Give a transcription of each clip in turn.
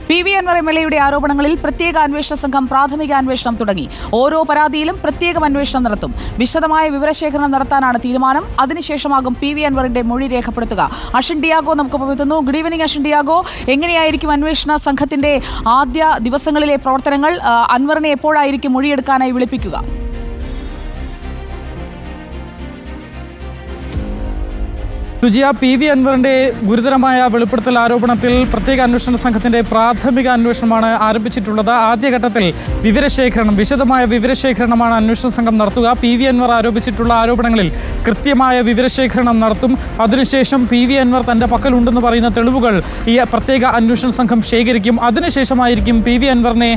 P V Anwar എംഎൽഎയുടെ ആരോപണങ്ങളിൽ പ്രത്യേക അന്വേഷണ സംഘം പ്രാഥമിക അന്വേഷണം തുടങ്ങി. ഓരോ പരാതിയിലും പ്രത്യേകം അന്വേഷണം നടത്തും. വിശദമായ വിവരശേഖരണം നടത്താനാണ് തീരുമാനം. അതിനുശേഷമാകും പി വി അൻവറിന്റെ മൊഴി രേഖപ്പെടുത്തുക. അഷിൻ ഡിയാഗോ നമുക്കൊപ്പം എത്തുന്നു. Good evening Ashin Diego. എങ്ങനെയായിരിക്കും അന്വേഷണ സംഘത്തിന്റെ ആദ്യ ദിവസങ്ങളിലെ പ്രവർത്തനങ്ങൾ? അൻവറിനെ എപ്പോഴായിരിക്കും മൊഴിയെടുക്കാനായി വിളിപ്പിക്കുക? സുജിയ, പി വി അൻവറിന്റെ ഗുരുതരമായ വെളിപ്പെടുത്തൽ ആരോപണത്തിൽ പ്രത്യേക അന്വേഷണ സംഘത്തിന്റെ പ്രാഥമിക അന്വേഷണമാണ് ആരംഭിച്ചിട്ടുള്ളത്. ആദ്യഘട്ടത്തിൽ വിശദമായ വിവരശേഖരണമാണ് അന്വേഷണ സംഘം നടത്തുക. പി വി അൻവർ ആരോപിച്ചിട്ടുള്ള ആരോപണങ്ങളിൽ കൃത്യമായ വിവരശേഖരണം നടത്തും. അതിനുശേഷം പി വി അൻവർ തന്റെ പക്കലുണ്ടെന്ന് പറയുന്ന തെളിവുകൾ ഈ പ്രത്യേക അന്വേഷണ സംഘം ശേഖരിക്കും. അതിനുശേഷമായിരിക്കും പി വി അൻവറിനെ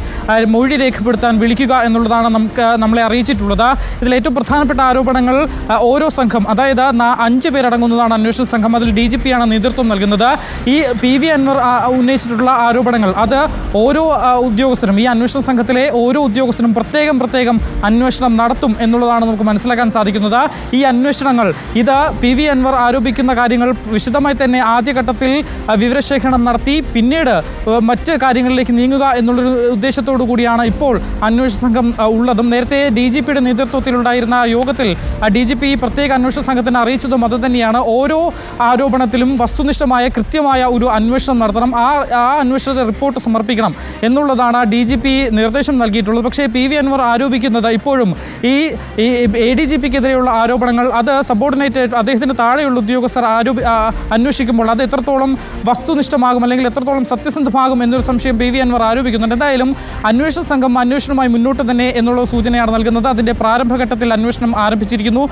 മൊഴി രേഖപ്പെടുത്താൻ വിളിക്കുക എന്നുള്ളതാണ് നമ്മളെ അറിയിച്ചിട്ടുള്ളത്. ഇതിൽ ഏറ്റവും പ്രധാനപ്പെട്ട ആരോപണങ്ങൾ ഓരോ സംഘം, അതായത് 5 പേരടങ്ങുന്നതാണ് അന്വേഷണ സംഘം. അതിൽ DGP ആണ് നേതൃത്വം നൽകുന്നത്. ഈ പി വി അൻവർ ഉന്നയിച്ചിട്ടുള്ള ആരോപണങ്ങൾ അത് ഓരോ ഉദ്യോഗസ്ഥരും, ഈ അന്വേഷണ സംഘത്തിലെ ഓരോ ഉദ്യോഗസ്ഥരും പ്രത്യേകം അന്വേഷണം നടത്തും എന്നുള്ളതാണ് നമുക്ക് മനസ്സിലാക്കാൻ സാധിക്കുന്നത്. ഈ അന്വേഷണങ്ങൾ പി വി അൻവർ ആരോപിക്കുന്ന കാര്യങ്ങൾ വിശദമായി തന്നെ ആദ്യഘട്ടത്തിൽ വിവരശേഖരണം നടത്തി പിന്നീട് മറ്റ് കാര്യങ്ങളിലേക്ക് നീങ്ങുക എന്നുള്ളൊരു ഉദ്ദേശത്തോടു കൂടിയാണ് ഇപ്പോൾ അന്വേഷണ സംഘം ഉള്ളതും. നേരത്തെ DGPയുടെ നേതൃത്വത്തിലുണ്ടായിരുന്ന യോഗത്തിൽ DGP പ്രത്യേക അന്വേഷണ സംഘത്തിനെ അറിയിച്ചതും അതുതന്നെയാണ്. ഓരോ ആരോപണത്തിലും വസ്തുനിഷ്ഠമായ കൃത്യമായ ഒരു അന്വേഷണം നടത്തണം, ആ അന്വേഷണ റിപ്പോർട്ട് സമർപ്പിക്കണം എന്നുള്ളതാണ് DGP നിർദ്ദേശം നൽകിയിട്ടുള്ളത്. പക്ഷേ പി വി അൻവർ ആരോപിക്കുന്നത് ഇപ്പോഴും ഈ ADGPക്കെതിരെയുള്ള ആരോപണങ്ങൾ അത് സബോർഡിനേറ്റ് അദ്ദേഹത്തിന് താഴെയുള്ള ഉദ്യോഗസ്ഥർ അന്വേഷിക്കുമ്പോൾ അത് എത്രത്തോളം വസ്തുനിഷ്ഠമാകും അല്ലെങ്കിൽ എത്രത്തോളം സത്യസന്ധമാകും എന്നൊരു സംശയം പി വി അൻവർ ആരോപിക്കുന്നുണ്ട്. എന്തായാലും അന്വേഷണ സംഘം അന്വേഷണവുമായി മുന്നോട്ട് തന്നെ എന്നുള്ള സൂചനയാണ് നൽകുന്നത്. അതിന്റെ പ്രാരംഭഘട്ടത്തിൽ അന്വേഷണം ആരംഭിച്ചിരിക്കുന്നു.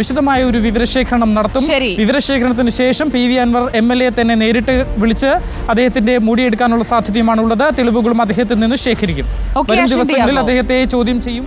വിശദമായ ഒരു വിവരശേഖരണം നടത്തും. വിവരശേഖരണത്തിന് ശേഷം പി വി അൻവർ MLA തന്നെ നേരിട്ട് വിളിച്ച് അദ്ദേഹത്തിന്റെ മൊഴിയെടുക്കാനുള്ള സാധ്യതയുമാണുള്ളത്. തെളിവുകളും അദ്ദേഹത്തിൽ നിന്ന് ശേഖരിക്കും. വരും ദിവസങ്ങളിൽ അദ്ദേഹത്തെ ചോദ്യം ചെയ്യും.